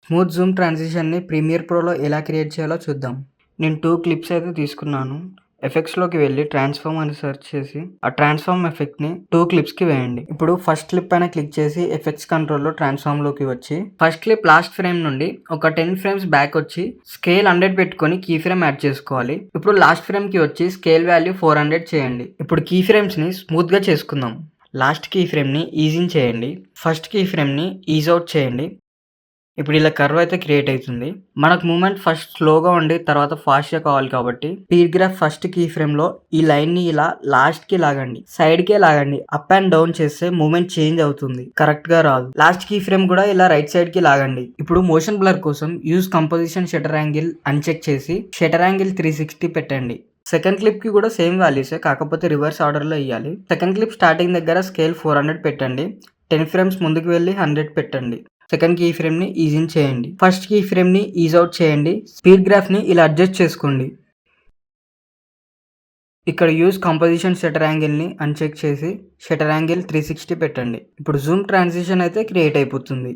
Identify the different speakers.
Speaker 1: Smooth Zoom ట్రాన్సిషన్ని premier ప్రోలో ఎలా create చేయాలో చూద్దాం. నేను 2 క్లిప్స్ అయితే తీసుకున్నాను. ఎఫెక్ట్స్‌లోకి వెళ్ళి ట్రాన్స్‌ఫార్మ్ అని సెర్చ్ చేసి ఆ ట్రాన్స్‌ఫార్మ్ ఎఫెక్ట్‌ని 2 క్లిప్స్‌కి వేయండి. ఇప్పుడు ఫస్ట్ క్లిప్ పైన క్లిక్ చేసి ఎఫెక్ట్స్ కంట్రోల్‌లో ట్రాన్స్‌ఫార్మ్‌లోకి వచ్చి ఫస్ట్ క్లిప్ లాస్ట్ ఫ్రేమ్ నుండి ఒక 10 ఫ్రేమ్స్ బ్యాక్ వచ్చి స్కేల్ 100 పెట్టుకొని కీ ఫ్రేమ్ యాడ్ చేసుకోవాలి. ఇప్పుడు లాస్ట్ ఫ్రేమ్‌కి వచ్చి స్కేల్ వాల్యూ 400 చేయండి. ఇప్పుడు కీ ఫ్రేమ్స్‌ని స్మూత్‌గా చేసుకుందాం. లాస్ట్ కీ ఫ్రేమ్‌ని ఈజ్ ఇన్ చేయండి. ఫస్ట్ కీ ఫ్రేమ్‌ని ఈజ్ అవుట్ చేయండి. ఇప్పుడు ఇలా కర్వ్ అయితే క్రియేట్ అవుతుంది. మనకు మూమెంట్ ఫస్ట్ స్లోగా ఉండి తర్వాత ఫాస్ట్‌గా కావాలి కాబట్టి స్పీడ్ గ్రాఫ్ ఫస్ట్ కీ ఫ్రేమ్‌లో ఈ లైన్‌ని ఇలా లాస్ట్‌కి లాగండి. సైడ్‌కే లాగండి. అప్ అండ్ డౌన్ చేస్తే మూమెంట్ చేంజ్ అవుతుంది. కరెక్ట్‌గా రాదు. లాస్ట్ కీ ఫ్రేమ్ కూడా ఇలా రైట్ సైడ్‌కి లాగండి. ఇప్పుడు మోషన్ బ్లర్ కోసం use composition shutter angle uncheck చేసి షట్టర్ యాంగిల్ 360 పెట్టండి. సెకండ్ క్లిప్‌కి కూడా సేమ్ వాల్యూసే కాకపోతే రివర్స్ ఆర్డర్‌లో ఇయ్యాలి. సెకండ్ క్లిప్ స్టార్టింగ్ దగ్గర స్కేల్ 400 పెట్టండి. 10 ఫ్రేమ్స్ ముందుకు వెళ్ళి 100 పెట్టండి. సెకండ్ కీ ఫ్రేమ్‌ని ఈజ్ ఇన్ చేయండి. ఫస్ట్ కీ ఫ్రేమ్‌ని ఈజ్ అవుట్ చేయండి. స్పీడ్ గ్రాఫ్‌ని ఇలా అడ్జస్ట్ చేసుకోండి. ఇక్కడ యూజ్ కంపోజిషన్ షట్టర్ యాంగిల్‌ని అన్‌చెక్ చేసి షట్టర్ యాంగిల్ 360 పెట్టండి. ఇప్పుడు జూమ్ ట్రాన్సిషన్ అయితే క్రియేట్ అయిపోతుంది.